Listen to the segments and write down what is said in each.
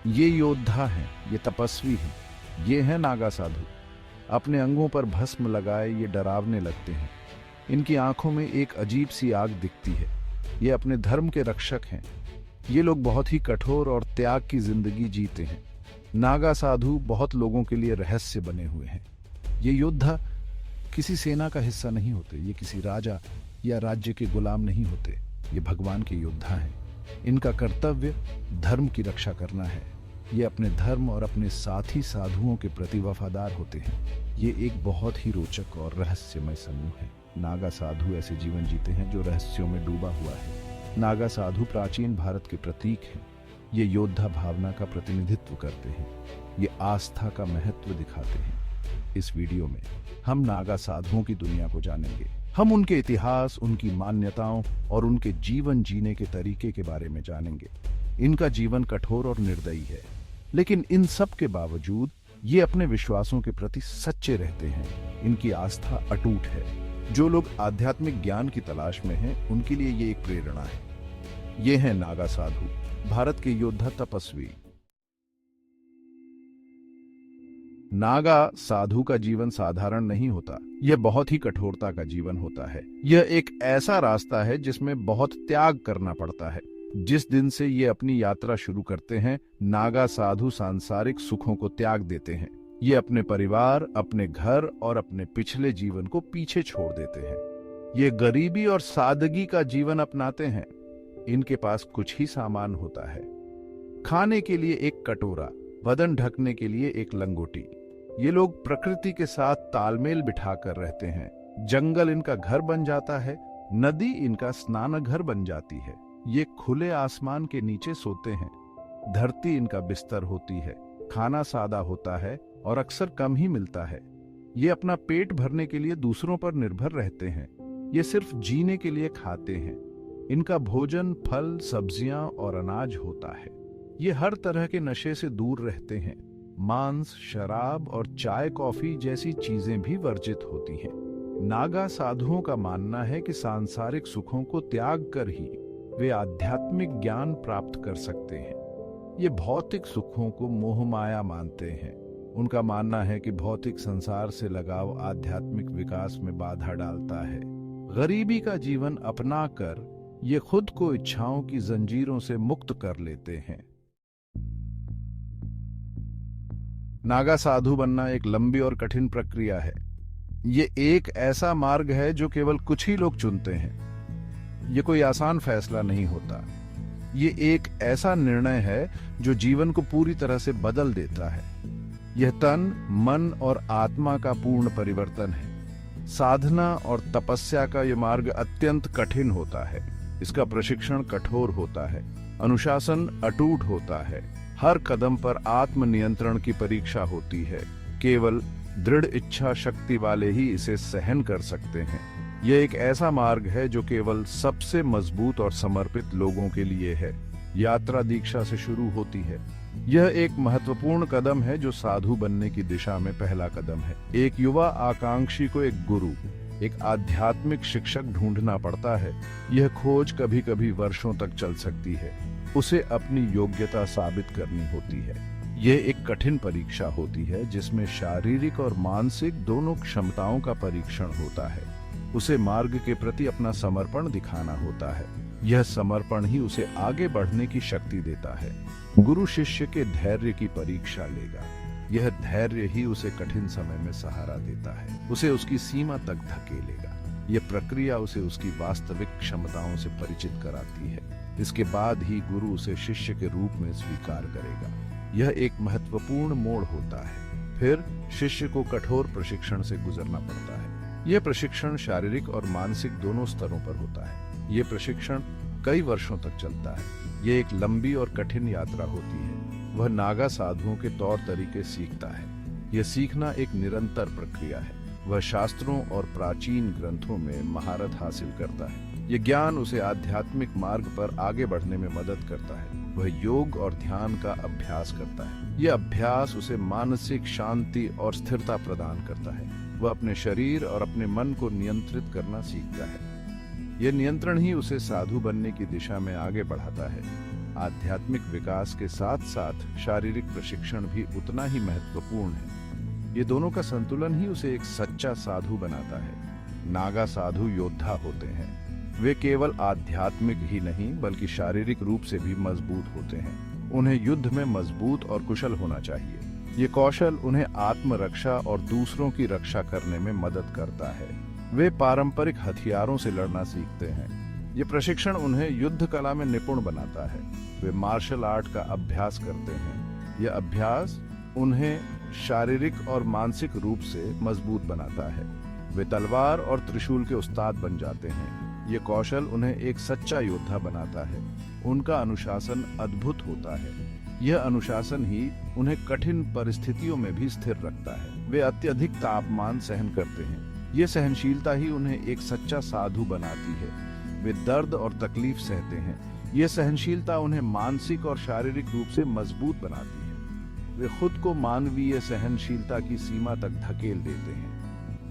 ये योद्धा हैं, ये तपस्वी हैं, ये हैं नागा साधु। अपने अंगों पर भस्म लगाए ये डरावने लगते हैं। इनकी आंखों में एक अजीब सी आग दिखती है। ये अपने धर्म के रक्षक हैं। ये लोग बहुत ही कठोर और त्याग की जिंदगी जीते हैं। नागा साधु बहुत लोगों के लिए रहस्य बने हुए हैं। ये योद्धा किसी सेना का हिस्सा नहीं होते, ये किसी राजा या राज्य के गुलाम नहीं होते, ये भगवान के योद्धा हैं। इनका कर्तव्य धर्म की रक्षा करना है। ये अपने धर्म और अपने साथी साधुओं के प्रति वफादार होते हैं। ये एक बहुत ही रोचक और रहस्यमय समूह है। नागा साधु ऐसे जीवन जीते हैं जो रहस्यों में डूबा हुआ है। नागा साधु प्राचीन भारत के प्रतीक हैं। ये योद्धा भावना का प्रतिनिधित्व करते हैं। ये आस्था का महत्व दिखाते हैं। इस वीडियो में हम नागा साधुओं की दुनिया को जानेंगे। हम उनके इतिहास, उनकी मान्यताओं और उनके जीवन जीने के तरीके के बारे में जानेंगे। इनका जीवन कठोर और निर्दयी है, लेकिन इन सब के बावजूद ये अपने विश्वासों के प्रति सच्चे रहते हैं। इनकी आस्था अटूट है। जो लोग आध्यात्मिक ज्ञान की तलाश में हैं, उनके लिए ये एक प्रेरणा है। ये हैं नागा साधु, भारत के योद्धा तपस्वी। नागा साधु का जीवन साधारण नहीं होता। यह बहुत ही कठोरता का जीवन होता है। यह एक ऐसा रास्ता है जिसमें बहुत त्याग करना पड़ता है। जिस दिन से ये अपनी यात्रा शुरू करते हैं, नागा साधु सांसारिक सुखों को त्याग देते हैं। ये अपने परिवार, अपने घर और अपने पिछले जीवन को पीछे छोड़ देते हैं। ये गरीबी और सादगी का जीवन अपनाते हैं। इनके पास कुछ ही सामान होता है, खाने के लिए एक कटोरा, बदन ढकने के लिए एक लंगोटी। ये लोग प्रकृति के साथ तालमेल बिठाकर रहते हैं। जंगल इनका घर बन जाता है, नदी इनका स्नानघर बन जाती है। ये खुले आसमान के नीचे सोते हैं। धरती इनका बिस्तर होती है। खाना सादा होता है और अक्सर कम ही मिलता है। ये अपना पेट भरने के लिए दूसरों पर निर्भर रहते हैं। ये सिर्फ जीने के लिए खाते हैं। इनका भोजन फल, सब्जियां और अनाज होता है। ये हर तरह के नशे से दूर रहते हैं। मांस, शराब और चाय कॉफी जैसी चीजें भी वर्जित होती हैं। नागा साधुओं का मानना है कि सांसारिक सुखों को त्याग कर ही वे आध्यात्मिक ज्ञान प्राप्त कर सकते हैं। ये भौतिक सुखों को मोह माया मानते हैं। उनका मानना है कि भौतिक संसार से लगाव आध्यात्मिक विकास में बाधा डालता है। गरीबी का जीवन अपनाकर ये खुद को इच्छाओं की जंजीरों से मुक्त कर लेते हैं। नागा साधु बनना एक लंबी और कठिन प्रक्रिया है। ये एक ऐसा मार्ग है जो केवल कुछ ही लोग चुनते हैं। ये कोई आसान फैसला नहीं होता। ये एक ऐसा निर्णय है जो जीवन को पूरी तरह से बदल देता है। यह तन, मन और आत्मा का पूर्ण परिवर्तन है। साधना और तपस्या का यह मार्ग अत्यंत कठिन होता है। इसका प्रशिक्षण कठोर होता है। अनुशासन अटूट होता है। हर कदम पर आत्मनियंत्रण की परीक्षा होती है। केवल दृढ़ इच्छा शक्ति वाले ही इसे सहन कर सकते हैं। यह एक ऐसा मार्ग है जो केवल सबसे मजबूत और समर्पित लोगों के लिए है। यात्रा दीक्षा से शुरू होती है। यह एक महत्वपूर्ण कदम है जो साधु बनने की दिशा में पहला कदम है। एक युवा आकांक्षी को एक गुरु, एक आध्यात्मिक शिक्षक ढूंढना पड़ता है। यह खोज कभी कभी वर्षों तक चल सकती है। उसे अपनी योग्यता साबित करनी होती है। यह एक कठिन परीक्षा होती है जिसमें शारीरिक और मानसिक दोनों क्षमताओं का परीक्षण होता है। उसे मार्ग के प्रति अपना समर्पण दिखाना होता है। यह समर्पण ही उसे आगे बढ़ने की शक्ति देता है। गुरु शिष्य के धैर्य की परीक्षा लेगा। यह धैर्य ही उसे कठिन समय में सहारा देता है, उसे उसकी सीमा तक धकेलेगा। यह प्रक्रिया उसे उसकी वास्तविक क्षमताओं से परिचित कराती है। इसके बाद ही गुरु उसे शिष्य के रूप में स्वीकार करेगा। यह एक महत्वपूर्ण मोड़ होता है। फिर शिष्य को कठोर प्रशिक्षण से गुजरना पड़ता है। यह प्रशिक्षण शारीरिक और मानसिक दोनों स्तरों पर होता है। यह प्रशिक्षण कई वर्षों तक चलता है। यह एक लंबी और कठिन यात्रा होती है। वह नागा साधुओं के तौर तरीके सीखता है। यह सीखना एक निरंतर प्रक्रिया है। वह शास्त्रों और प्राचीन ग्रंथों में महारत हासिल करता है। यह ज्ञान उसे आध्यात्मिक मार्ग पर आगे बढ़ने में मदद करता है। वह योग और ध्यान का अभ्यास करता है। यह अभ्यास उसे मानसिक शांति और स्थिरता प्रदान करता है। वह अपने शरीर और अपने मन को नियंत्रित करना सीखता है। यह नियंत्रण ही उसे साधु बनने की दिशा में आगे बढ़ाता है। आध्यात्मिक विकास के साथ साथ शारीरिक प्रशिक्षण भी उतना ही महत्वपूर्ण है। ये दोनों का संतुलन ही उसे एक सच्चा साधु बनाता है। नागा साधु योद्धा होते हैं। वे केवल आध्यात्मिक ही नहीं बल्कि शारीरिक रूप से भी मजबूत होते हैं। उन्हें युद्ध में मजबूत और कुशल होना चाहिए। ये कौशल उन्हें आत्मरक्षा और दूसरों की रक्षा करने में मदद करता है। वे पारंपरिक हथियारों से लड़ना सीखते हैं। ये प्रशिक्षण उन्हें युद्ध कला में निपुण बनाता है। वे मार्शल आर्ट का अभ्यास करते हैं। यह अभ्यास उन्हें शारीरिक और मानसिक रूप से मजबूत बनाता है। वे तलवार और त्रिशूल के उस्ताद बन जाते हैं। ये कौशल उन्हें एक सच्चा योद्धा बनाता है। उनका अनुशासन अद्भुत होता है। यह अनुशासन ही उन्हें कठिन परिस्थितियों में भी स्थिर रखता है। वे अत्यधिक तापमान सहन करते हैं। यह सहनशीलता ही उन्हें एक सच्चा साधु बनाती है। वे दर्द और तकलीफ सहते हैं। यह सहनशीलता उन्हें मानसिक और शारीरिक रूप से मजबूत बनाती है। वे खुद को मानवीय सहनशीलता की सीमा तक धकेल देते हैं।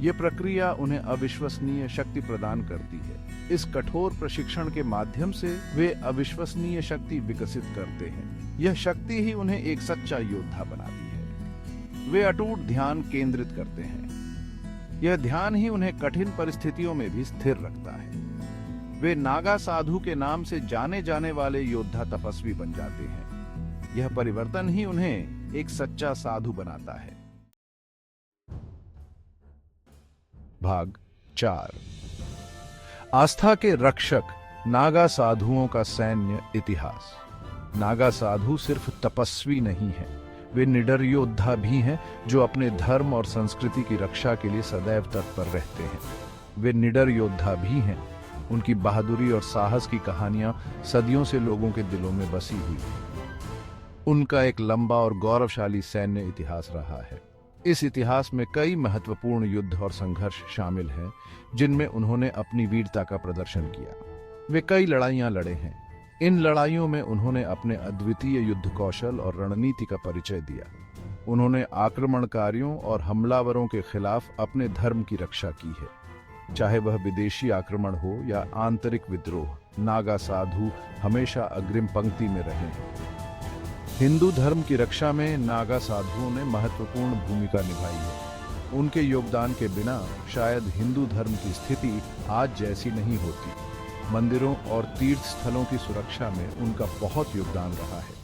यह प्रक्रिया उन्हें अविश्वसनीय शक्ति प्रदान करती है। इस कठोर प्रशिक्षण के माध्यम से वे अविश्वसनीय शक्ति विकसित करते हैं। यह शक्ति ही उन्हें एक सच्चा योद्धा बनाती है। वे अटूट ध्यान केंद्रित करते हैं। यह ध्यान ही उन्हें कठिन परिस्थितियों में भी स्थिर रखता है। वे नागा साधु के नाम से जाने जाने वाले योद्धा तपस्वी बन जाते हैं। यह परिवर्तन ही उन्हें एक सच्चा साधु बनाता है। भाग 4। आस्था के रक्षक नागा साधुओं का सैन्य इतिहास। नागा साधु सिर्फ तपस्वी नहीं हैं, वे निडर योद्धा भी हैं जो अपने धर्म और संस्कृति की रक्षा के लिए सदैव तत्पर रहते हैं। वे निडर योद्धा भी हैं। उनकी बहादुरी और साहस की कहानियां सदियों से लोगों के दिलों में बसी हुई हैं। उनका एक लंबा और गौरवशाली सैन्य इतिहास रहा है। इस इतिहास में कई महत्वपूर्ण युद्ध और संघर्ष शामिल हैं जिनमें उन्होंने अपनी वीरता का प्रदर्शन किया। वे कई लड़ाइयां लड़े हैं। इन लड़ाइयों में उन्होंने अपने अद्वितीय युद्ध कौशल और रणनीति का परिचय दिया। उन्होंने आक्रमणकारियों और हमलावरों के खिलाफ अपने धर्म की रक्षा की है। चाहे वह विदेशी आक्रमण हो या आंतरिक विद्रोह, नागा साधु हमेशा अग्रिम पंक्ति में रहे हैं। हिंदू धर्म की रक्षा में नागा साधुओं ने महत्वपूर्ण भूमिका निभाई है। उनके योगदान के बिना शायद हिंदू धर्म की स्थिति आज जैसी नहीं होती। मंदिरों और तीर्थ स्थलों की सुरक्षा में उनका बहुत योगदान रहा है।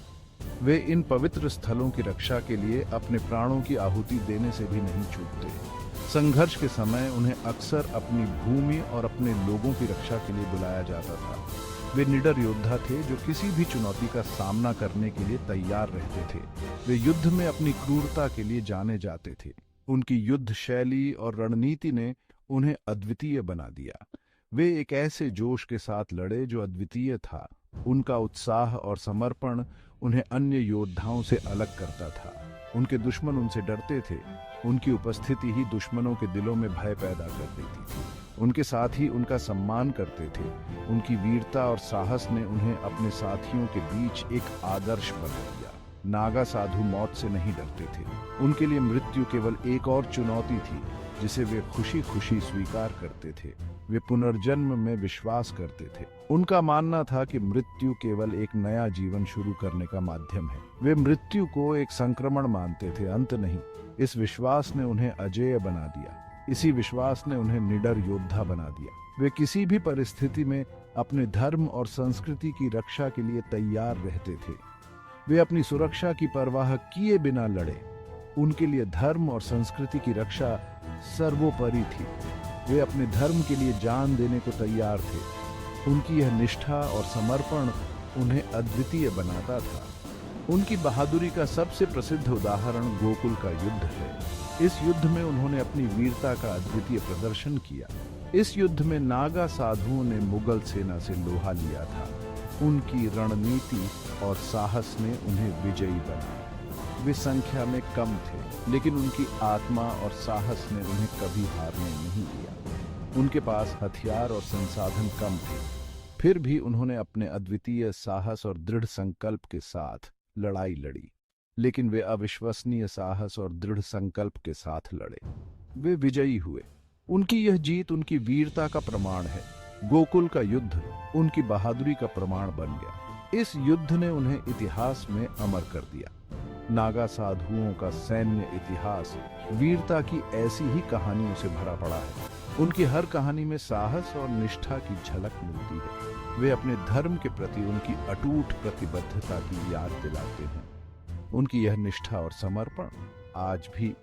वे इन पवित्र स्थलों की रक्षा के लिए अपने प्राणों की आहुति देने से भी नहीं चूकते। संघर्ष के समय उन्हें अक्सर अपनी भूमि और अपने लोगों की रक्षा के लिए बुलाया जाता था। वे निडर योद्धा थे जो किसी भी चुनौती का सामना करने के लिए तैयार रहते थे। वे युद्ध में अपनी क्रूरता के लिए जाने जाते थे। उनकी युद्ध शैली और रणनीति ने उन्हें अद्वितीय बना दिया। वे एक ऐसे जोश के साथ लड़े जो अद्वितीय था। उनका उत्साह और समर्पण उन्हें अन्य योद्धाओं से अलग करता था। उनके दुश्मन उनसे डरते थे। उनकी उपस्थिति ही दुश्मनों के दिलों में भय पैदा कर देती थी। उनके साथ ही उनका सम्मान करते थे। उनकी वीरता और साहस ने उन्हें अपने साथियों के बीच एक आदर्श बना दिया। नागा साधु मौत से नहीं डरते थे। उनके लिए मृत्यु केवल एक और चुनौती थी जिसे वे खुशी खुशी स्वीकार करते थे। वे पुनर्जन्म में विश्वास करते थे। उनका मानना था कि मृत्यु केवल एक नया जीवन शुरू करने का माध्यम है। वे मृत्यु को एक संक्रमण मानते थे, अंत नहीं। इस विश्वास ने उन्हें अजेय बना दिया। इसी विश्वास ने उन्हें निडर योद्धा बना दिया। वे किसी भी परिस्थिति में अपने धर्म और संस्कृति की रक्षा के लिए तैयार रहते थे। वे अपनी सुरक्षा की परवाह किए बिना लड़े। उनके लिए धर्म और संस्कृति की रक्षा सर्वोपरि थी। वे अपने धर्म के लिए जान देने को तैयार थे। उनकी यह निष्ठा और समर्पण उन्हें अद्वितीय बनाता था। उनकी बहादुरी का सबसे प्रसिद्ध उदाहरण गोकुल का युद्ध है। इस युद्ध में उन्होंने अपनी वीरता का अद्वितीय प्रदर्शन किया। इस युद्ध में नागा साधुओं ने मुगल सेना से लोहा लिया था। उनकी रणनीति और साहस ने उन्हें विजयी बनाया। वे संख्या में कम थे, लेकिन उनकी आत्मा और साहस ने उन्हें कभी हारने नहीं दिया। उनके पास हथियार और संसाधन कम थे, फिर भी उन्होंने अपने अद्वितीय साहस और दृढ़ संकल्प के साथ लड़ाई लड़ी। लेकिन वे अविश्वसनीय साहस और दृढ़ संकल्प के साथ लड़े। वे विजयी हुए। उनकी यह जीत उनकी वीरता का प्रमाण है। गोकुल का युद्ध उनकी बहादुरी का प्रमाण बन गया। इस युद्ध ने उन्हें इतिहास में अमर कर दिया। नागा साधुओं का सैन्य इतिहास वीरता की ऐसी ही कहानियों से भरा पड़ा है। उनकी हर कहानी में साहस और निष्ठा की झलक मिलती है। वे अपने धर्म के प्रति उनकी अटूट प्रतिबद्धता की याद दिलाते हैं। उनकी यह निष्ठा और समर्पण आज भी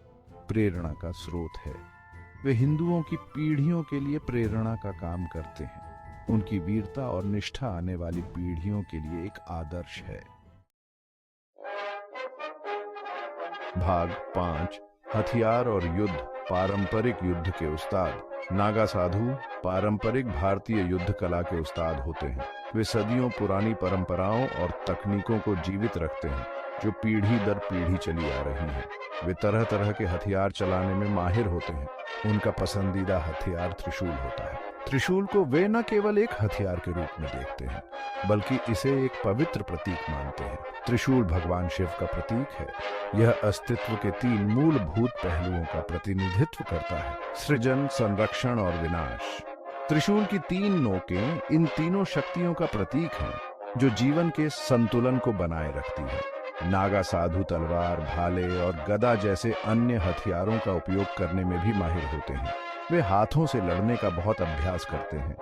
प्रेरणा का स्रोत है। वे हिंदुओं की पीढ़ियों के लिए प्रेरणा का काम करते हैं। उनकी वीरता और निष्ठा आने वाली पीढ़ियों के लिए एक आदर्श है। भाग 5 हथियार और युद्ध। पारंपरिक युद्ध के उस्ताद। नागा साधु पारंपरिक भारतीय युद्ध कला के उस्ताद होते हैं। वे सदियों पुरानी परंपराओं और तकनीकों को जीवित रखते हैं जो पीढ़ी दर पीढ़ी चली आ रही हैं। वे तरह तरह के हथियार चलाने में माहिर होते हैं। उनका पसंदीदा हथियार त्रिशूल होता है। त्रिशूल को वे न केवल एक हथियार के रूप में देखते हैं बल्कि इसे एक पवित्र प्रतीक मानते हैं। त्रिशूल भगवान शिव का प्रतीक है। यह अस्तित्व के 3 मूलभूत पहलुओं का प्रतिनिधित्व करता है: सृजन, संरक्षण और विनाश। त्रिशूल की 3 नोकें इन तीनों शक्तियों का प्रतीक हैं जो जीवन के संतुलन को बनाए रखती है। नागा साधु तलवार, भाले और गदा जैसे अन्य हथियारों का उपयोग करने में भी माहिर होते हैं। वे हाथों से लड़ने का बहुत अभ्यास करते हैं।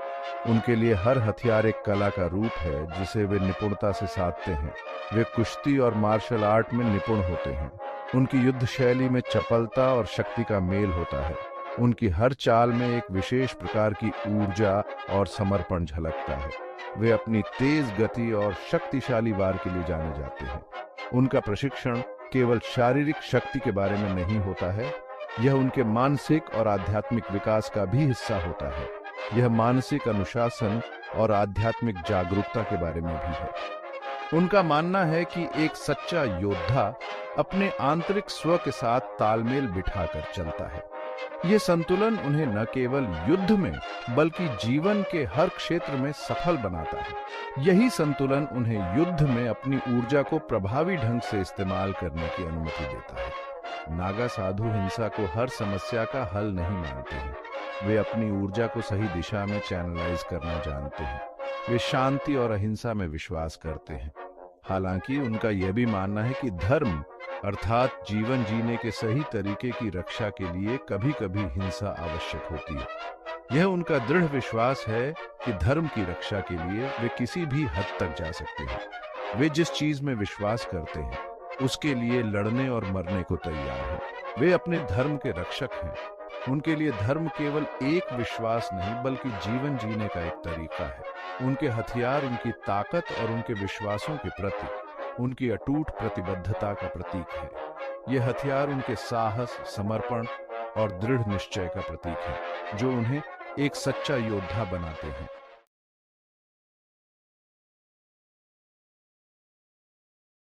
उनके लिए हर हथियार एक कला का रूप है जिसे वे निपुणता से साधते हैं। वे कुश्ती और मार्शल आर्ट में निपुण होते हैं। उनकी युद्ध शैली में चपलता और शक्ति का मेल होता है। उनकी हर चाल में एक विशेष प्रकार की ऊर्जा और समर्पण झलकता है। वे अपनी तेज गति और शक्तिशाली वार के लिए जाने जाते हैं। उनका प्रशिक्षण केवल शारीरिक शक्ति के बारे में नहीं होता है, यह उनके मानसिक और आध्यात्मिक विकास का भी हिस्सा होता है। यह मानसिक अनुशासन और आध्यात्मिक जागरूकता के बारे में भी है। उनका मानना है कि एक सच्चा योद्धा अपने आंतरिक स्व के साथ तालमेल बिठाकर चलता है। यह संतुलन उन्हें न केवल युद्ध में बल्कि जीवन के हर क्षेत्र में सफल बनाता है। यही संतुलन उन्हें युद्ध में अपनी ऊर्जा को प्रभावी ढंग से इस्तेमाल करने की अनुमति देता है। नागा साधु हिंसा को हर समस्या का हल नहीं मानते हैं। वे अपनी ऊर्जा को सही दिशा में चैनलाइज करना जानते हैं। वे शांति और अहिंसा में विश्वास करते हैं। हालांकि उनका यह भी मानना है कि धर्म अर्थात जीवन जीने के सही तरीके की रक्षा के लिए कभी-कभी हिंसा आवश्यक होती है। यह उनका दृढ़ विश्वास है कि धर्म की रक्षा के लिए वे किसी भी हद तक जा सकते हैं। वे जिस चीज में विश्वास करते हैं उसके लिए लड़ने और मरने को तैयार हैं। वे अपने धर्म के रक्षक हैं। उनके लिए धर्म केवल एक विश्वास नहीं बल्कि जीवन जीने का एक तरीका है। उनके हथियार उनकी ताकत और उनके विश्वासों के प्रति उनकी अटूट प्रतिबद्धता का प्रतीक है। ये हथियार उनके साहस, समर्पण और दृढ़ निश्चय का प्रतीक है जो उन्हें एक सच्चा योद्धा बनाते हैं।